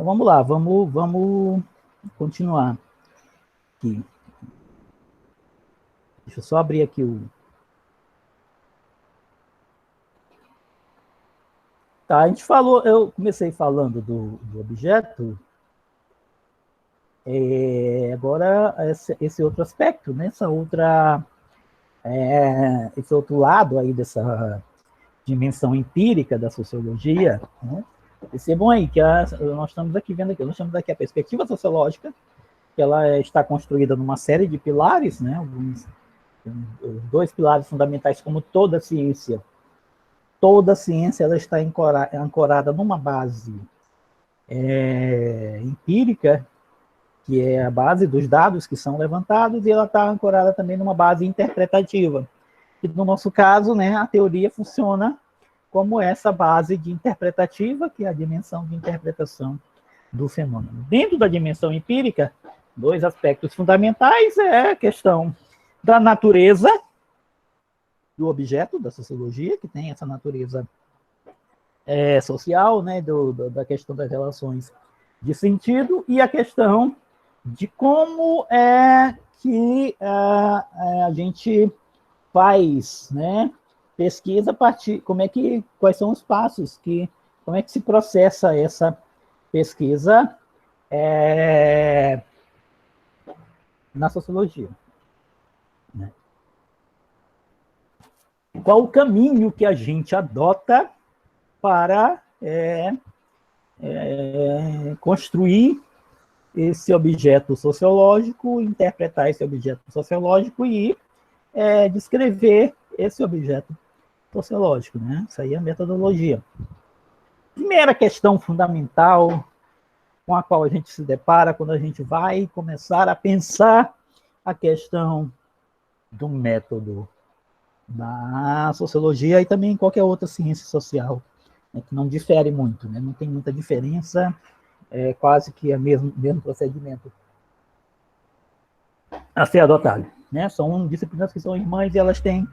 Então, vamos lá, vamos continuar aqui. Deixa eu só abrir aqui o... Tá, a gente falou, eu comecei falando do objeto, agora esse outro aspecto, né? Esse outro lado aí dessa dimensão empírica da sociologia, né? Percebam aí que nós estamos aqui vendo aqui, nós estamos aqui a perspectiva sociológica, que ela está construída numa série de pilares, né? Os dois pilares fundamentais, como toda ciência ela está ancorada numa base empírica, que é a base dos dados que são levantados, e ela está ancorada também numa base interpretativa. E no nosso caso, né, a teoria funciona como essa base de interpretativa, que é a dimensão de interpretação do fenômeno. Dentro da dimensão empírica, dois aspectos fundamentais é a questão da natureza do objeto, da sociologia, que tem essa natureza social, né, da questão das relações de sentido, e a questão de como é que a gente faz, né, pesquisa a partir, quais são os passos, como é que se processa essa pesquisa na sociologia. Né? Qual o caminho que a gente adota para construir esse objeto sociológico, interpretar esse objeto sociológico e descrever esse objeto sociológico, né? Isso aí é a metodologia. Primeira questão fundamental com a qual a gente se depara quando a gente vai começar a pensar a questão do método na sociologia e também em qualquer outra ciência social, né, que não difere muito, né? Não tem muita diferença, quase que é o mesmo procedimento a ser adotado. Né? São disciplinas que são irmãs e elas têm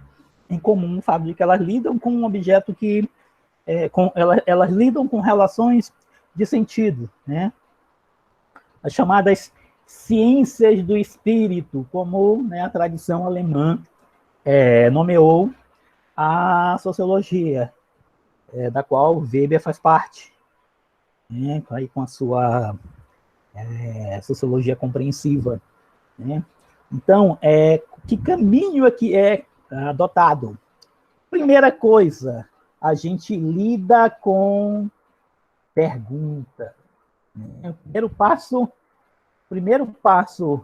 em comum o fato de que elas lidam com um objeto que... elas lidam com relações de sentido, né? As chamadas ciências do espírito, como, né, a tradição alemã nomeou a sociologia, da qual Weber faz parte, né? Aí com a sua sociologia compreensiva. Né? Então, que caminho aqui é adotado? Primeira coisa, a gente lida com pergunta. Né? O primeiro passo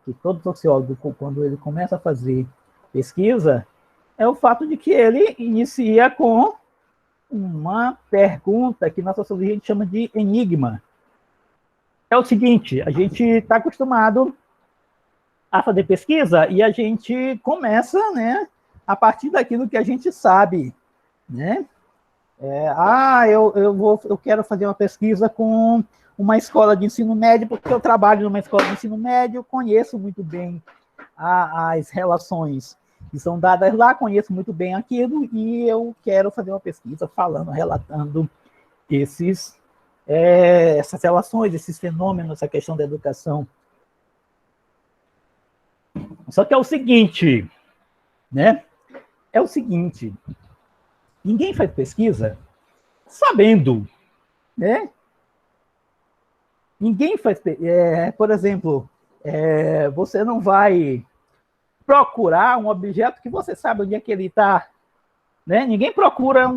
que todo sociólogo, quando ele começa a fazer pesquisa, é o fato de que ele inicia com uma pergunta que na sociologia a gente chama de enigma. É o seguinte, a gente está acostumado a fazer pesquisa e a gente começa, né, a partir daquilo que a gente sabe, né? Eu quero fazer uma pesquisa com uma escola de ensino médio, porque eu trabalho numa escola de ensino médio, conheço muito bem as relações que são dadas lá, conheço muito bem aquilo, e eu quero fazer uma pesquisa relatando essas relações, esses fenômenos, essa questão da educação. Só que é o seguinte, né? É o seguinte, ninguém faz pesquisa sabendo, né? Ninguém faz... por exemplo, você não vai procurar um objeto que você sabe onde é que ele está. Né? Ninguém procura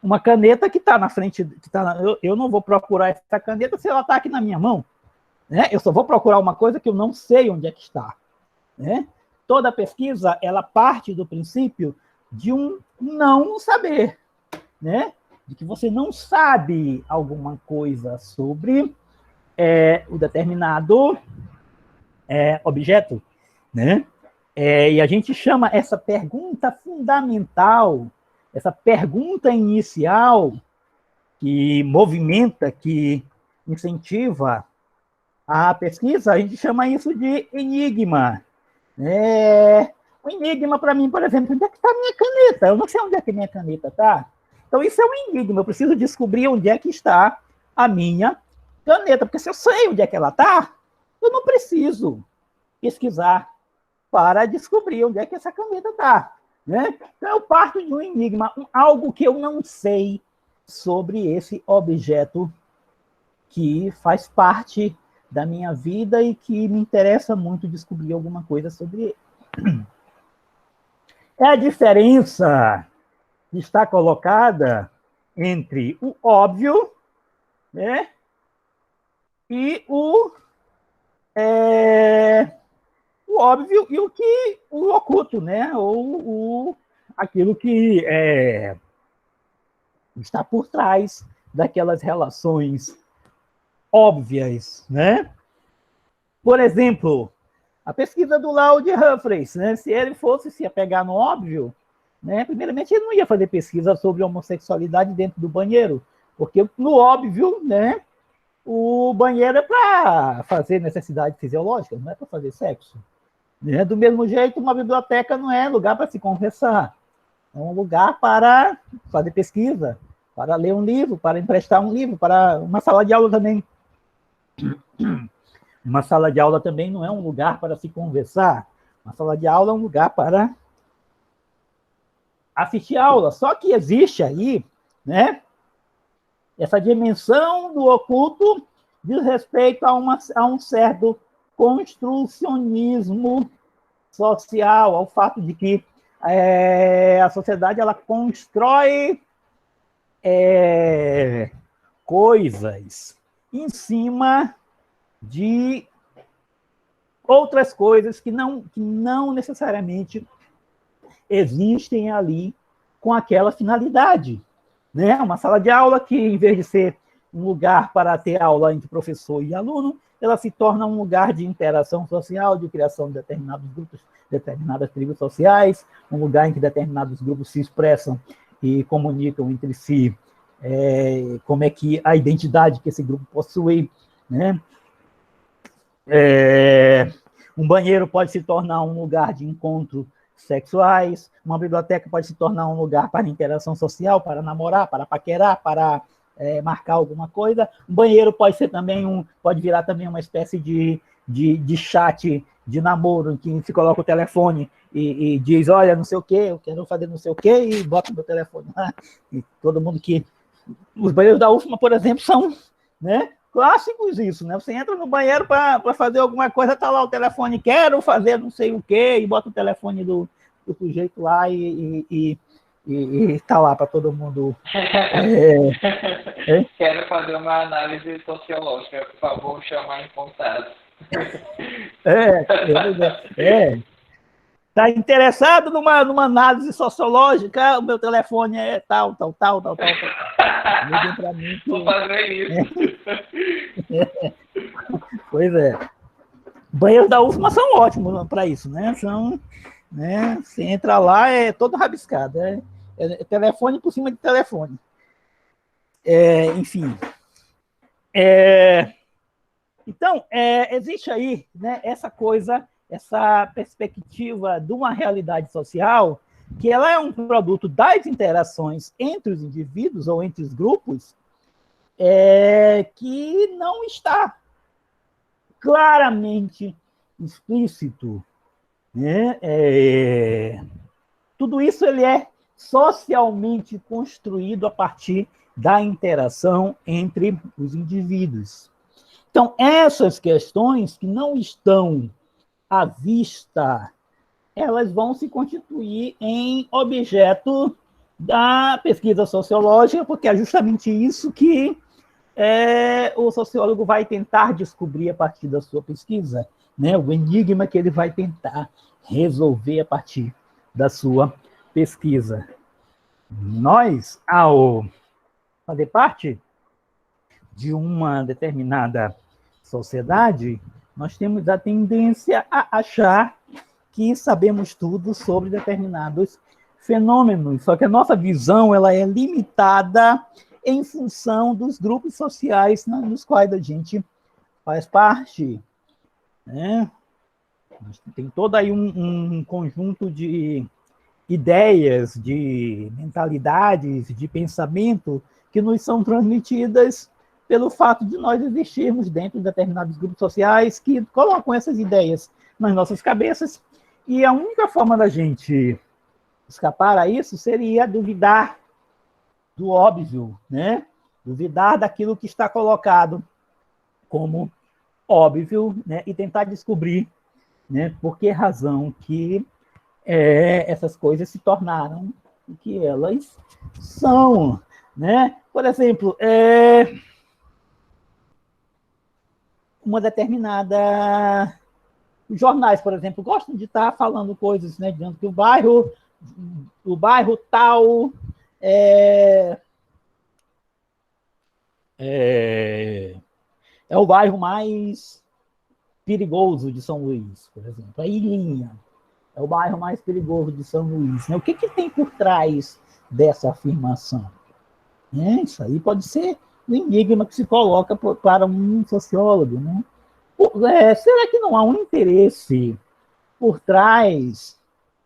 uma caneta que está na frente... eu não vou procurar essa caneta se ela está aqui na minha mão. Né? Eu só vou procurar uma coisa que eu não sei onde é que está. Né? Toda pesquisa, ela parte do princípio de um não saber. Né? De que você não sabe alguma coisa sobre o determinado objeto, né? E a gente chama essa pergunta fundamental, essa pergunta inicial que movimenta, que incentiva a pesquisa, a gente chama isso de enigma. O enigma, para mim, por exemplo, onde é que está a minha caneta? Eu não sei onde é que minha caneta está. Então, isso é um enigma, eu preciso descobrir onde é que está a minha caneta, porque se eu sei onde é que ela está, eu não preciso pesquisar para descobrir onde é que essa caneta está. Né? Então, eu parto de um enigma, algo que eu não sei sobre esse objeto que faz parte da minha vida e que me interessa muito descobrir alguma coisa sobre ele. É a diferença que está colocada entre o óbvio, né, e o óbvio e o oculto, né, ou aquilo que está por trás daquelas relações óbvias, né? Por exemplo, a pesquisa do Laud Humphreys, né? Se ele fosse se apegar no óbvio, né? Primeiramente, ele não ia fazer pesquisa sobre homossexualidade dentro do banheiro, porque no óbvio, né? O banheiro é para fazer necessidades fisiológicas, não é para fazer sexo. Né? Do mesmo jeito, uma biblioteca não é lugar para se conversar, é um lugar para fazer pesquisa, para ler um livro, para emprestar um livro, para uma sala de aula também. Uma sala de aula também não é um lugar para se conversar. Uma sala de aula é um lugar para assistir aula. Só que existe aí, né, essa dimensão do oculto diz respeito a um certo construcionismo social, ao fato de que a sociedade ela constrói coisas em cima de outras coisas que não necessariamente existem ali com aquela finalidade. Né? Uma sala de aula que, em vez de ser um lugar para ter aula entre professor e aluno, ela se torna um lugar de interação social, de criação de determinados grupos, determinadas tribos sociais, um lugar em que determinados grupos se expressam e comunicam entre si como é que a identidade que esse grupo possui, né? Um banheiro pode se tornar um lugar de encontro sexuais, uma biblioteca pode se tornar um lugar para interação social, para namorar, para paquerar, para marcar alguma coisa. Um banheiro pode ser também pode virar também uma espécie de chat de namoro, em que se coloca o telefone e diz, olha, não sei o que, eu quero fazer não sei o que, e bota o meu telefone lá. E todo mundo que... Os banheiros da UFMA, por exemplo, são, né, clássicos isso, né? Você entra no banheiro para fazer alguma coisa, tá lá o telefone, quero fazer não sei o quê, e bota o telefone do sujeito lá e tá lá para todo mundo. Quero fazer uma análise sociológica, por favor, chamar em contato. Tá interessado numa análise sociológica? O meu telefone é tal. Liguem para mim. Vou fazer isso. Pois é. Banheiros da UFMA são ótimos para isso, né? Né? Você entra lá, é todo rabiscado. É telefone por cima de telefone. Enfim. Então, existe aí, né, essa coisa, essa perspectiva de uma realidade social que ela é um produto das interações entre os indivíduos ou entre os grupos que não está claramente explícito. Né? Tudo isso ele é socialmente construído a partir da interação entre os indivíduos. Então, essas questões que não estão à vista, elas vão se constituir em objeto da pesquisa sociológica, porque é justamente isso que o sociólogo vai tentar descobrir a partir da sua pesquisa, né? O enigma que ele vai tentar resolver a partir da sua pesquisa. Nós, ao fazer parte de uma determinada sociedade, nós temos a tendência a achar que sabemos tudo sobre determinados fenômenos, só que a nossa visão ela é limitada em função dos grupos sociais nos quais a gente faz parte. Né? Tem todo aí um conjunto de ideias, de mentalidades, de pensamento que nos são transmitidas pelo fato de nós existirmos dentro de determinados grupos sociais que colocam essas ideias nas nossas cabeças, e a única forma da gente escapar a isso seria duvidar do óbvio, né? Duvidar daquilo que está colocado como óbvio, né? E tentar descobrir, né, por que razão que essas coisas se tornaram o que elas são, né? Por exemplo, uma determinada... Os jornais, por exemplo, gostam de estar falando coisas, né, dizendo que o bairro tal é o bairro mais perigoso de São Luís, por exemplo. A Ilhinha é o bairro mais perigoso de São Luís, né? O que tem por trás dessa afirmação? Isso aí pode ser um enigma que se coloca para um sociólogo, né? Será que não há um interesse por trás,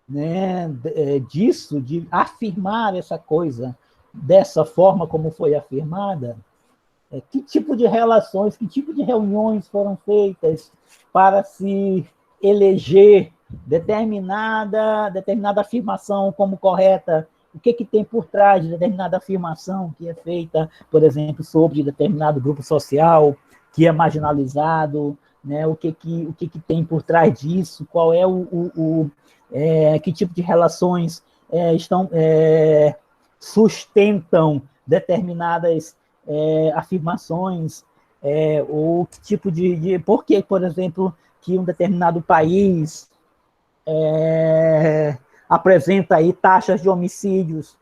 né, disso, de afirmar essa coisa dessa forma como foi afirmada? Que tipo de relações, que tipo de reuniões foram feitas para se eleger determinada afirmação como correta? O que tem por trás de determinada afirmação que é feita, por exemplo, sobre determinado grupo social que é marginalizado, né? O que tem por trás disso? Qual é que tipo de relações sustentam determinadas afirmações, ou que tipo de... Por que, por exemplo, que um determinado país apresenta aí taxas de homicídios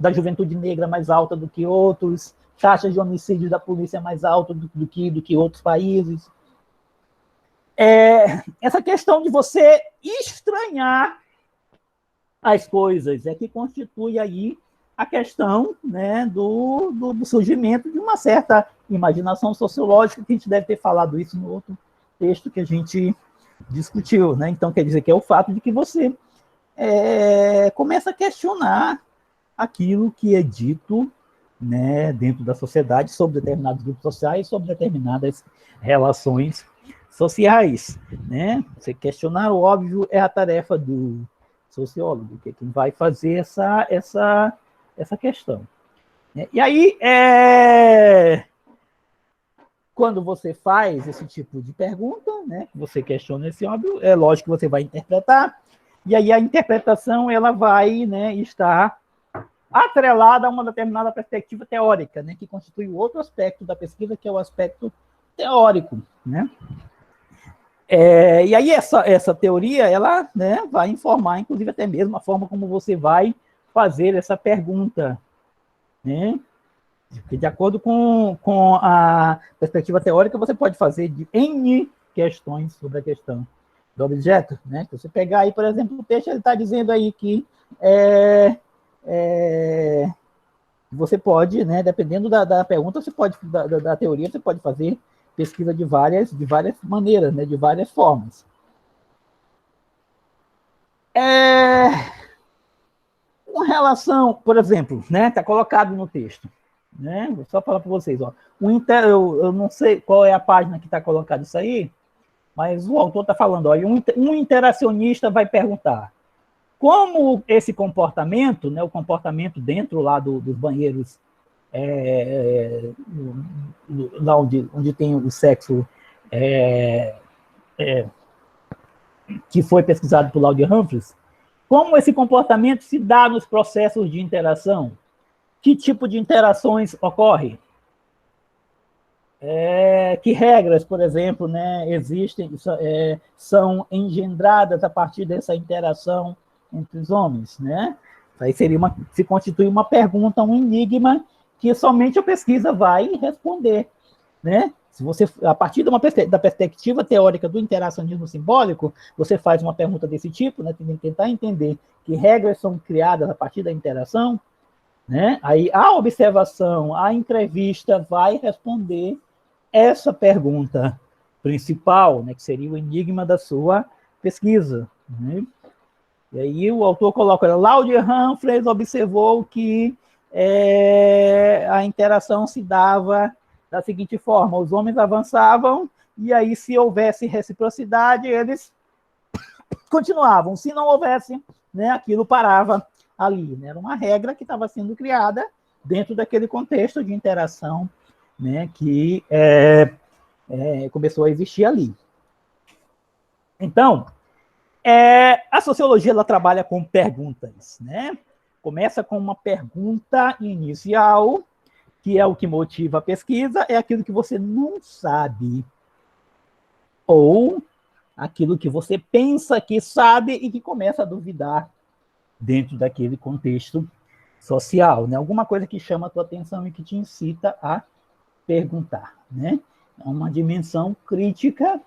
da juventude negra mais alta do que outros, taxas de homicídios da polícia mais alta do que outros países. Essa questão de você estranhar as coisas é que constitui aí a questão, né, do surgimento de uma certa imaginação sociológica, que a gente deve ter falado isso no outro texto que a gente discutiu, né? Então, quer dizer que é o fato de que você começa a questionar aquilo que é dito, né, dentro da sociedade sobre determinados grupos sociais, sobre determinadas relações sociais, né? Você questionar o óbvio é a tarefa do sociólogo, que é quem vai fazer essa questão. E aí, quando você faz esse tipo de pergunta, né, você questiona esse óbvio, é lógico que você vai interpretar, e aí a interpretação ela vai, né, estar atrelada a uma determinada perspectiva teórica, né, que constitui o outro aspecto da pesquisa, que é o aspecto teórico, né? E aí essa teoria ela, né, vai informar, inclusive, até mesmo a forma como você vai fazer essa pergunta, né? Porque, de acordo com a perspectiva teórica, você pode fazer N questões sobre a questão do objeto, né? Se você pegar aí, por exemplo, o texto, ele está dizendo aí que você pode, né, dependendo da pergunta, você pode, da teoria, você pode fazer pesquisa de várias maneiras, né, de várias formas. Com relação, por exemplo, né, está colocado no texto, né, vou só falar para vocês, ó, eu não sei qual é a página que está colocado isso aí, mas o autor está falando, ó, um interacionista vai perguntar como esse comportamento, né, o comportamento dentro lá dos banheiros, lá onde tem o sexo que foi pesquisado por Laude Humphreys, como esse comportamento se dá nos processos de interação? Que tipo de interações ocorrem? Que regras, por exemplo, né, existem, são engendradas a partir dessa interação entre os homens, né? Aí se constitui uma pergunta, um enigma, que somente a pesquisa vai responder, né? Se você, a partir da perspectiva teórica do interacionismo simbólico, você faz uma pergunta desse tipo, né, tentar entender que regras são criadas a partir da interação, né? Aí a observação, a entrevista vai responder essa pergunta principal, né, que seria o enigma da sua pesquisa, né? E aí o autor coloca, Laude Humphreys observou que a interação se dava da seguinte forma: os homens avançavam, e aí, se houvesse reciprocidade, eles continuavam. Se não houvesse, né, aquilo parava ali. Né? Era uma regra que estava sendo criada dentro daquele contexto de interação, né, que começou a existir ali. Então, a sociologia ela trabalha com perguntas, né? Começa com uma pergunta inicial, que é o que motiva a pesquisa, é aquilo que você não sabe, ou aquilo que você pensa que sabe e que começa a duvidar dentro daquele contexto social, né? Alguma coisa que chama a tua atenção e que te incita a perguntar, né? É uma dimensão crítica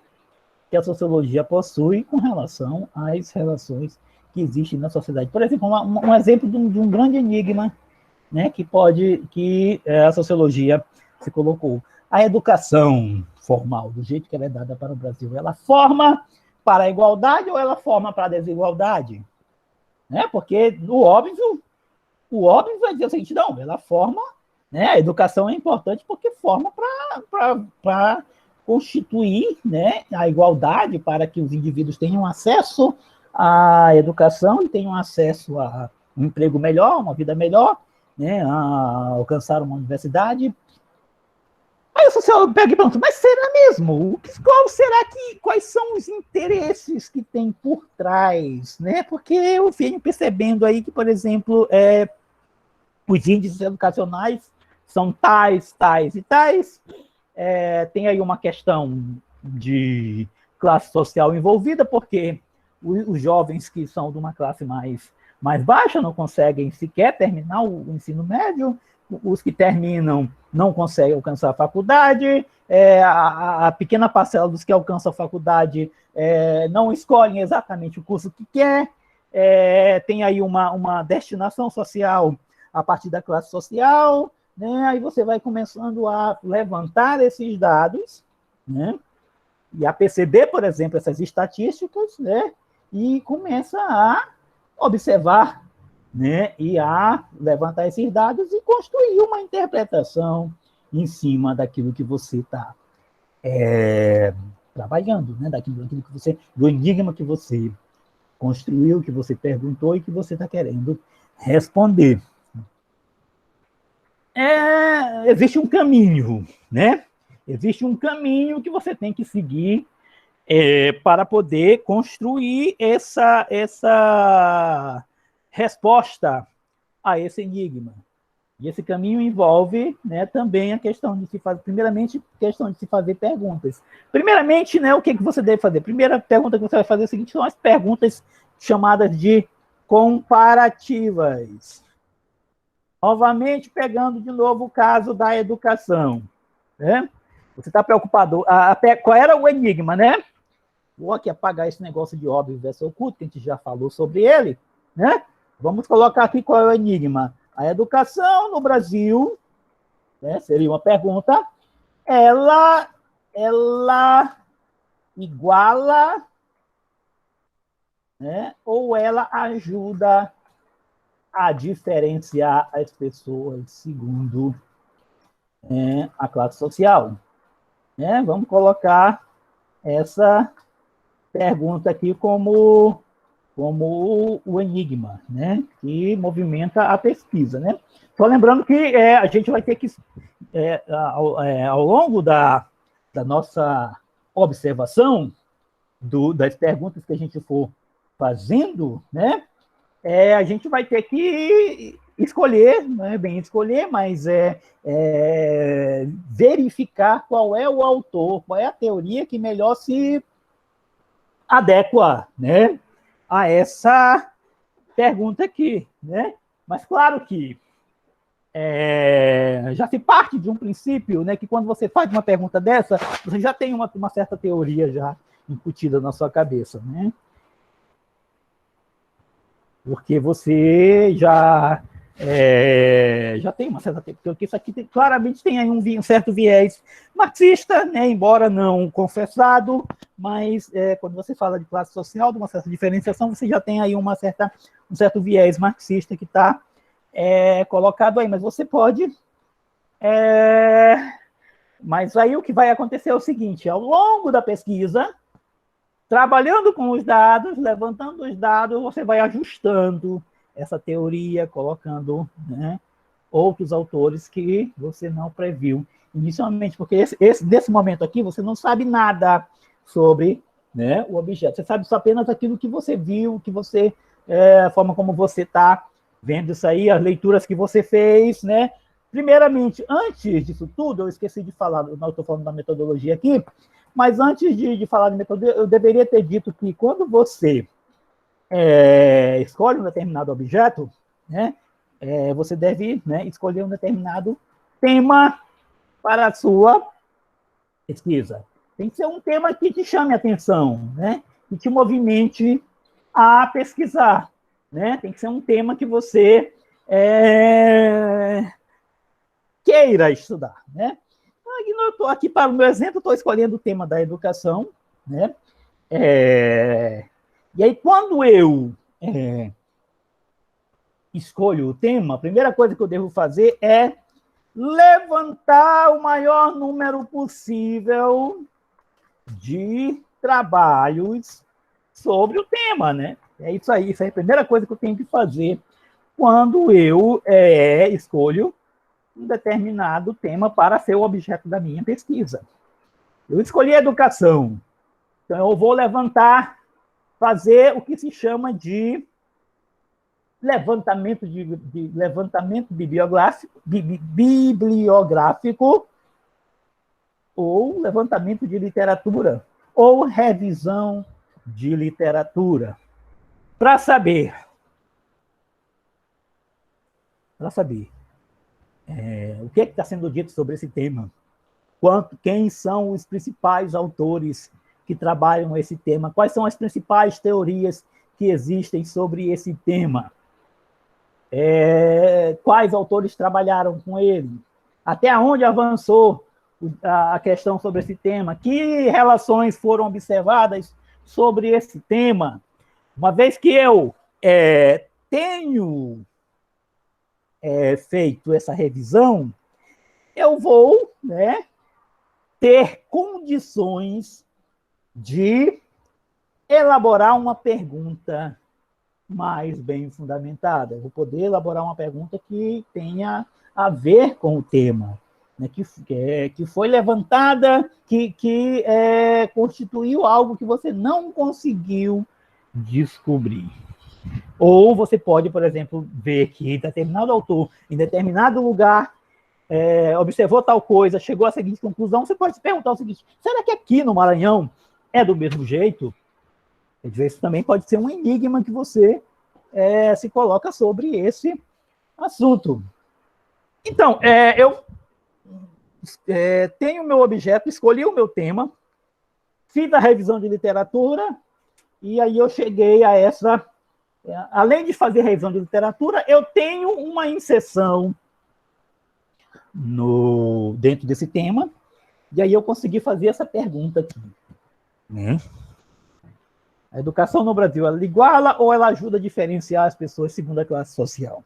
que a sociologia possui com relação às relações que existem na sociedade. Por exemplo, um exemplo de um grande enigma, né, que a sociologia se colocou. A educação formal, do jeito que ela é dada para o Brasil, ela forma para a igualdade ou ela forma para a desigualdade? Né? Porque o óbvio vai dizer o seguinte: não, ela forma, né, a educação é importante porque forma para constituir, né, a igualdade, para que os indivíduos tenham acesso à educação e tenham acesso a um emprego melhor, uma vida melhor, né, a alcançar uma universidade. Aí o sociólogo pega e pergunta: mas será mesmo? Quais são os interesses que tem por trás? Né? Porque eu venho percebendo aí que, por exemplo, os índices educacionais são tais, tais e tais. Tem aí uma questão de classe social envolvida, porque os jovens que são de uma classe mais baixa não conseguem sequer terminar o ensino médio, os que terminam não conseguem alcançar a faculdade, a pequena parcela dos que alcançam a faculdade não escolhem exatamente o curso que quer, tem aí uma destinação social a partir da classe social, né? Aí você vai começando a levantar esses dados, né? E a perceber, por exemplo, essas estatísticas, né? E começa a observar, né? E a levantar esses dados e construir uma interpretação em cima daquilo que você está trabalhando, né? Daquilo que você, do enigma que você construiu, que você perguntou e que você está querendo responder. Existe um caminho, né? Existe um caminho que você tem que seguir para poder construir essa resposta a esse enigma. E esse caminho envolve, né, também a questão de se fazer, primeiramente, questão de se fazer perguntas. Primeiramente, né, o que você deve fazer? Primeira pergunta que você vai fazer é a seguinte: são as perguntas chamadas de comparativas. Novamente, pegando de novo o caso da educação, né? Você está preocupado? Qual era o enigma, né? Vou aqui apagar esse negócio de óbvio versus oculto, que a gente já falou sobre ele, né? Vamos colocar aqui qual é o enigma. A educação no Brasil, né, seria uma pergunta, ela iguala, né, ou ela ajuda a diferenciar as pessoas segundo a classe social? Né? Vamos colocar essa pergunta aqui como o enigma, né? Que movimenta a pesquisa. Né? Só lembrando que a gente vai ter que, ao longo da nossa observação das perguntas que a gente for fazendo, né? A gente vai ter que escolher, não é bem escolher, mas verificar qual é o autor, qual é a teoria que melhor se adequa, né, a essa pergunta aqui. Né? Mas claro que já se parte de um princípio, né, que quando você faz uma pergunta dessa, você já tem uma certa teoria já incutida na sua cabeça, né? Porque você já tem uma certa... Porque isso aqui claramente tem aí um certo viés marxista, né, embora não confessado, mas quando você fala de classe social, de uma certa diferenciação, você já tem aí um certo viés marxista que está colocado aí, mas você pode... Mas aí o que vai acontecer é o seguinte, ao longo da pesquisa, trabalhando com os dados, levantando os dados, você vai ajustando essa teoria, colocando, né, outros autores que você não previu inicialmente, porque nesse momento aqui você não sabe nada sobre, né, o objeto, você sabe só apenas aquilo que você viu, que você, a forma como você está vendo isso aí, as leituras que você fez, né? Primeiramente, antes disso tudo, eu esqueci de falar, não estou falando da metodologia aqui, mas antes de falar de metodologia, eu deveria ter dito que quando você escolhe um determinado objeto, né, você deve, né, escolher um determinado tema para a sua pesquisa. Tem que ser um tema que te chame a atenção, né, que te movimente a pesquisar. Né? Tem que ser um tema que você queira estudar. Né? Eu estou aqui para o meu exemplo, estou escolhendo o tema da educação. Né? E aí, quando eu escolho o tema, a primeira coisa que eu devo fazer é levantar o maior número possível de trabalhos sobre o tema, né? É isso aí, isso é a primeira coisa que eu tenho que fazer quando eu escolho um determinado tema para ser o objeto da minha pesquisa. Eu escolhi a educação, então eu vou fazer o que se chama de levantamento bibliográfico ou levantamento de literatura, ou revisão de literatura, para saber o que está sendo dito sobre esse tema, quem são os principais autores que trabalham esse tema, quais são as principais teorias que existem sobre esse tema, quais autores trabalharam com ele, até onde avançou a questão sobre esse tema, que relações foram observadas sobre esse tema. Uma vez que eu tenho feito essa revisão, eu vou, né, ter condições de elaborar uma pergunta mais bem fundamentada. Eu vou poder elaborar uma pergunta que tenha a ver com o tema, né, que foi levantada, que constituiu algo que você não conseguiu descobrir. Ou você pode, por exemplo, ver que determinado autor, em determinado lugar, observou tal coisa, chegou à seguinte conclusão, você pode se perguntar o seguinte: será que aqui no Maranhão é do mesmo jeito? Isso também pode ser um enigma que você se coloca sobre esse assunto. Então, eu tenho o meu objeto, escolhi o meu tema, fiz a revisão de literatura, e aí eu cheguei a essa... Além de fazer revisão de literatura, eu tenho uma inserção dentro desse tema, e aí eu consegui fazer essa pergunta aqui. A educação no Brasil, ela iguala ou ela ajuda a diferenciar as pessoas segundo a classe social?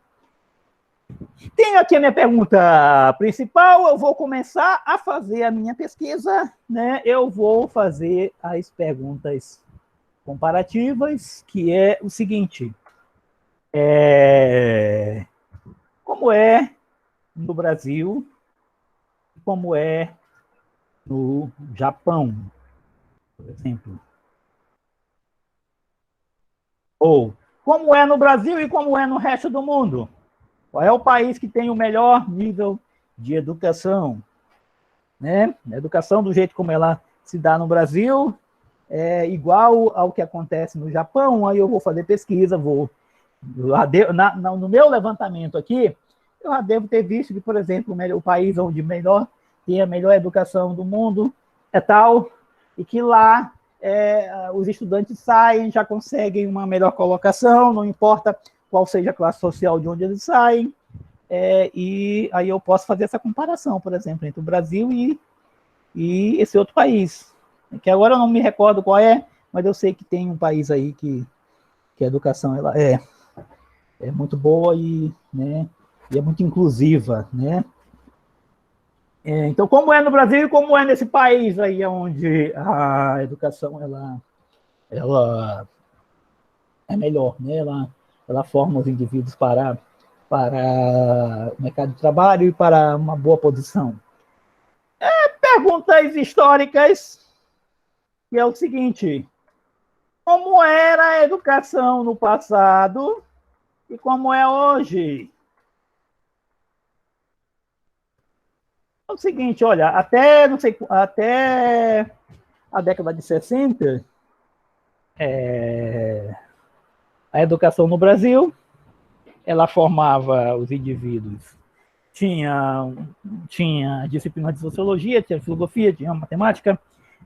Tenho aqui a minha pergunta principal, eu vou começar a fazer a minha pesquisa, né? Eu vou fazer as perguntas comparativas, que é o seguinte: como é no Brasil, como é no Japão, por exemplo. Ou como é no Brasil e como é no resto do mundo. Qual é o país que tem o melhor nível de educação? Né? A educação, do jeito como ela se dá no Brasil, é igual ao que acontece no Japão. Aí eu vou fazer pesquisa, no meu levantamento aqui, eu já devo ter visto que, por exemplo, o país onde tem a melhor educação do mundo é tal, e que lá os estudantes saem, já conseguem uma melhor colocação, não importa qual seja a classe social de onde eles saem, e aí eu posso fazer essa comparação, por exemplo, entre o Brasil e esse outro país, que agora eu não me recordo qual é, mas eu sei que tem um país aí que a educação ela é muito boa e, né, e é muito inclusiva, né? Então, como é no Brasil e como é nesse país aí onde a educação ela é melhor, né? Ela forma os indivíduos para o mercado de trabalho e para uma boa posição. Perguntas históricas, que é o seguinte: como era a educação no passado e como é hoje? É o seguinte, olha, até não sei, até a década de 60, a educação no Brasil, ela formava os indivíduos. Tinha disciplina de sociologia, tinha filosofia, tinha matemática,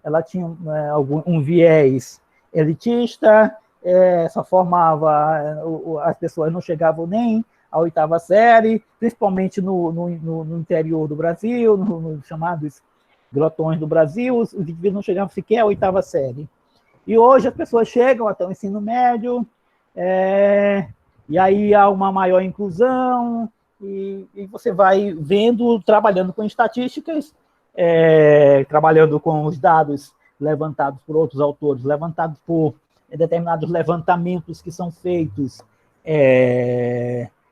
ela tinha um viés elitista, só formava, as pessoas não chegavam nem à oitava série, principalmente no interior do Brasil, nos chamados grotões do Brasil, os indivíduos não chegavam sequer à oitava série. E hoje as pessoas chegam até o ensino médio, e aí há uma maior inclusão, e você vai vendo, trabalhando com estatísticas, trabalhando com os dados levantados por outros autores, levantados por determinados levantamentos que são feitos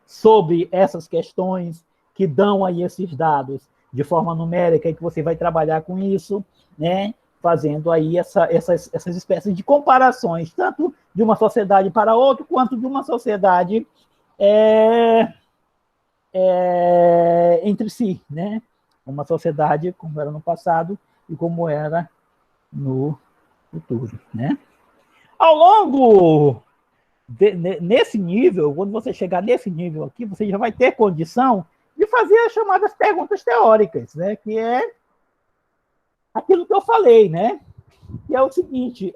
sobre essas questões, que dão aí esses dados de forma numérica, e que você vai trabalhar com isso, né? Fazendo aí essas espécies de comparações, tanto de uma sociedade para outra, quanto de uma sociedade entre si, né? Uma sociedade como era no passado e como era no futuro, né? Ao longo nesse nível, quando você chegar nesse nível aqui, você já vai ter condição de fazer as chamadas perguntas teóricas, né? Que é aquilo que eu falei, né? Que é o seguinte,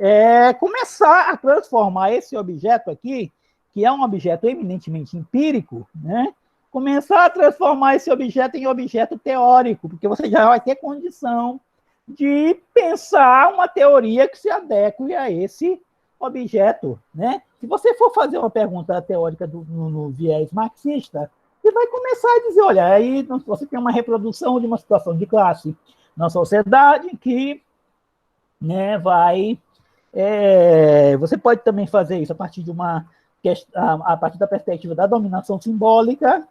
começar a transformar esse objeto aqui, que é um objeto eminentemente empírico, né? Começar a transformar esse objeto em objeto teórico, porque você já vai ter condição de pensar uma teoria que se adeque a esse objeto, né? Se você for fazer uma pergunta teórica no viés marxista, você vai começar a dizer, olha, aí você tem uma reprodução de uma situação de classe na sociedade que, né, você pode também fazer isso a partir a partir da perspectiva da dominação simbólica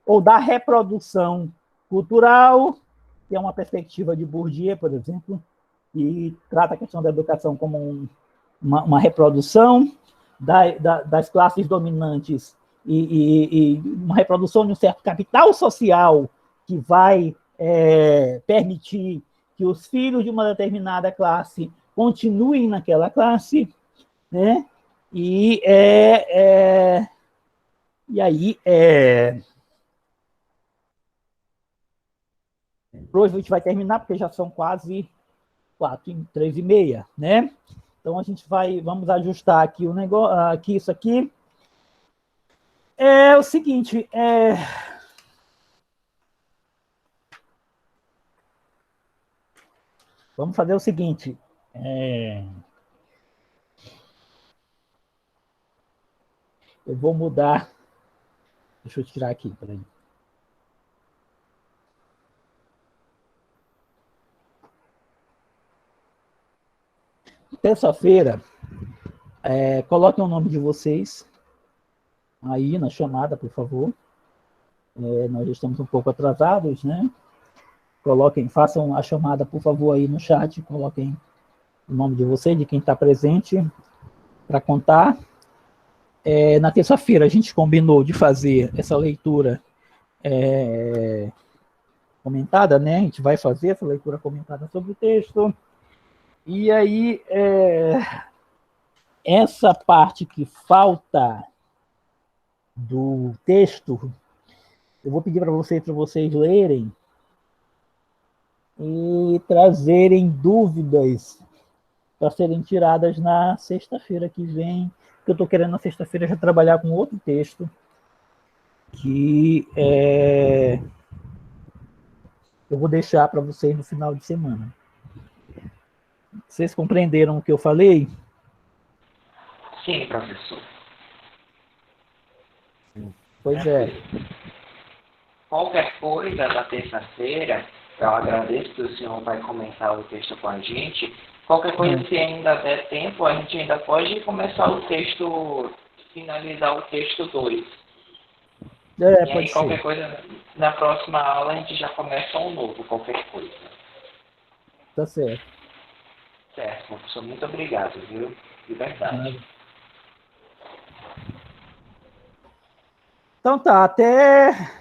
ou da reprodução cultural, que é uma perspectiva de Bourdieu, por exemplo, que trata a questão da educação como uma reprodução das classes dominantes e uma reprodução de um certo capital social que vai permitir que os filhos de uma determinada classe continuem naquela classe, né? E aí, hoje a gente vai terminar, porque já são quase 3h30, né? Então a gente vamos ajustar aqui o negócio, aqui isso aqui. É o seguinte, vamos fazer o seguinte, eu vou mudar, deixa eu tirar aqui, peraí. Terça-feira, coloquem o nome de vocês aí na chamada, por favor. Nós já estamos um pouco atrasados, né? Façam a chamada, por favor, aí no chat, coloquem o nome de vocês, de quem está presente, para contar. Na terça-feira, a gente combinou de fazer essa leitura comentada, né? A gente vai fazer essa leitura comentada sobre o texto. E aí, essa parte que falta do texto, eu vou pedir para vocês lerem e trazerem dúvidas para serem tiradas na sexta-feira que vem, que eu estou querendo na sexta-feira já trabalhar com outro texto, que eu vou deixar para vocês no final de semana. Vocês compreenderam o que eu falei? Sim, professor. Pois é. Qualquer coisa na terça-feira, eu agradeço que o senhor vai comentar o texto com a gente. Qualquer coisa, se ainda der tempo, a gente ainda pode começar o texto, finalizar o texto 2. E aí, Pode qualquer ser. coisa, na próxima aula a gente já começa um novo, qualquer coisa. Tá certo. Certo, professor, muito obrigado, viu? De verdade. Então tá, até